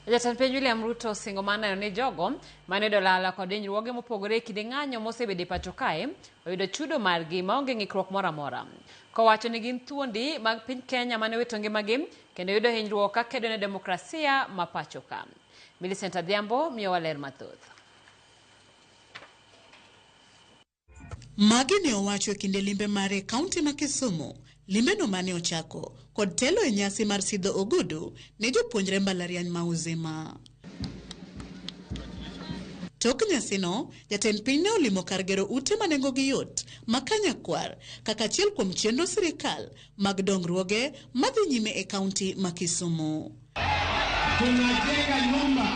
Jatend piny William Ruto singomana ne jogo mane dolala kod hinyruoge mopogore kinde ng'anyo mosebede pacho kae oyudo chudo margi maonge ng'ikruok moro amora. Kowacho ni gin thuondi mag piny Kenya mane wito ngimagi kendo yudo hinyruok ka kedo ne demokrasia ma pacho ka. Millicent Adhiambo miyo waler mathoth. Magi ne owacho kinde limbe mare kaunti ma Kisumu, limbe no mane ochako kod telo e nyasi mar sidho ogudu ne jopuonjre mbalariany ma uzima. Tok nyasino, jatend piny ne olimo kar gero ute manengogi yot ma Kanyakwar kaka achiel kuom chenro sirikal mag dongruoge madhi nyime e kaunti ma Kisumu. Tunajenga nyumba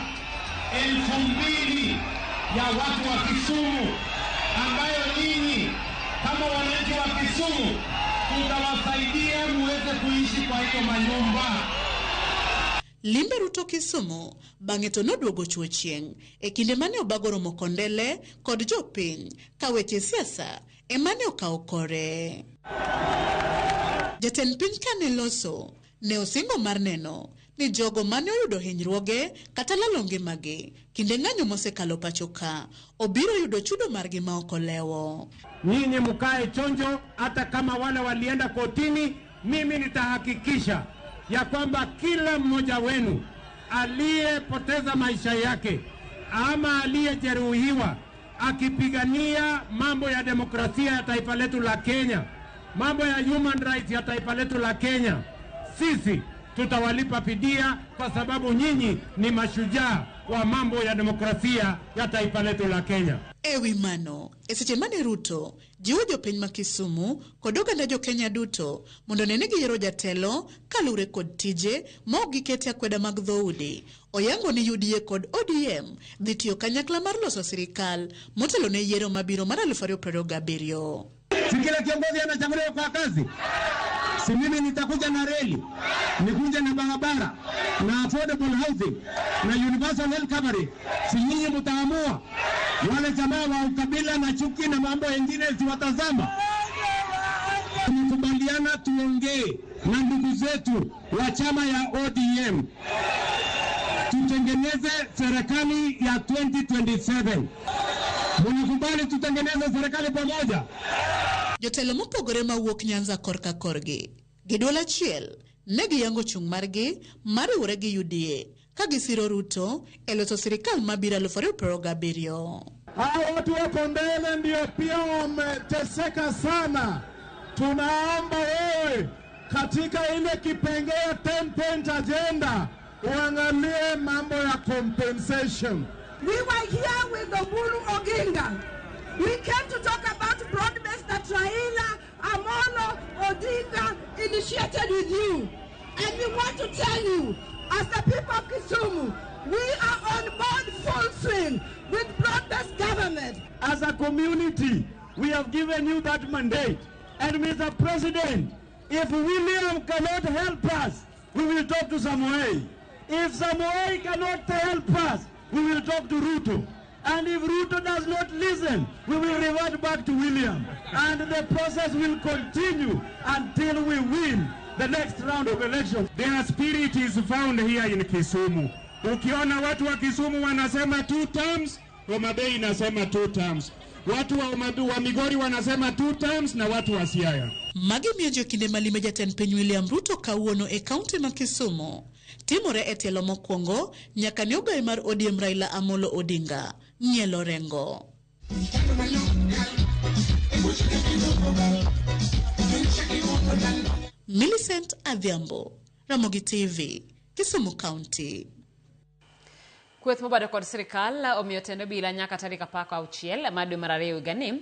2,000 ya watu wa Kisumu ambayo nyinyi kama wananchi wa Kisumu tutawasaidia muweze kuishi kwa hiyo manyumba. Limbe Ruto Kisumu bang'e to noduogo chuo chieng' e kinde mane Obago romo kondele kod jopiny ka weche siasa emane okawo kore. Jatend piny kane loso ne osingo mar neno ni jogo mane oyudo hinyruoge kata lalo ngimagi kinde ng'anyo mosekalo pacho ka obiro yudo chudo margi ma ok olewo. Nyinyi mkae chonjo, hata kama wale walienda kotini, mimi nitahakikisha ya kwamba kila mmoja wenu aliyepoteza maisha yake ama aliyejeruhiwa akipigania mambo ya demokrasia ya taifa letu la Kenya, mambo ya human rights ya taifa letu la Kenya, sisi tutawalipa fidia kwa sababu nyinyi ni mashujaa wa mambo ya demokrasia ya taifa letu la Kenya. Ewi mano, seche mane Ruto jiwo jopiny ma Kisumu kod oganda jo Kenya duto mondo nene giyiero jatelo kalure kod tije ma ok gikete akweda mag dhoudi. Oyango ni UDA kod ODM dhi tiyo kanyakla mar loso sirikal motelo ne yiero mabiro mar 2027. Si kila kiongozi anachaguliwa kwa kazi. Si mimi nitakuja na reli, nikuja na barabara, na affordable housing, na universal health coverage. Si nyinyi mtaamua. Wale jamaa wa ukabila na chuki na mambo mengine siwatazama. Tumekubaliana tuongee na ndugu zetu wa chama ya ODM. Tutengeneze serikali ya 2027. Mnakubali tutengeneze serikali pamoja? Jotelo mopogore mawuok Nyanza korka korgi giduol achiel ne giyango chung' margi mariwore gi UDA ka gisiro Ruto e loso sirikal mabiro 2027. Hao watu wako mbele ndio pia wameteseka sana. Tunaomba wewe katika ile kipengele 10-point agenda uangalie mambo ya compensation. We were here with Oburu Oginga. We came to talk about broad-based that Raila Amolo Odinga initiated with you. And we want to tell you, as the people of Kisumu, we are on board full swing with broad-based government. As a community, we have given you that mandate. And Mr. President, if William cannot help us, we will talk to Samoei. If Samoei cannot help us, we will talk to Ruto. And if Ruto does not listen, we will revert back to William. And the process will continue until we win the next round of elections. Their spirit is found here in Kisumu. Ukiona watu wa Kisumu wanasema 2 terms, Homa Bay inasema 2 terms. Watu wa Migori wanasema 2 terms na watu wa Siaya. Magi miyo kinde malime jatend piny William Ruto kawuono e kaunti ma Kisumu. Timore e telo mokwongo nyaka ne ogaye mar ODM Raila Amolo Odinga nyielo rengo. Millicent Adhiambo, Ramogi TV, Kisumu County. Kweth mobado kod sirikal omiyo tendo bila nyaka tarik 10 mar dwe mar 2 gani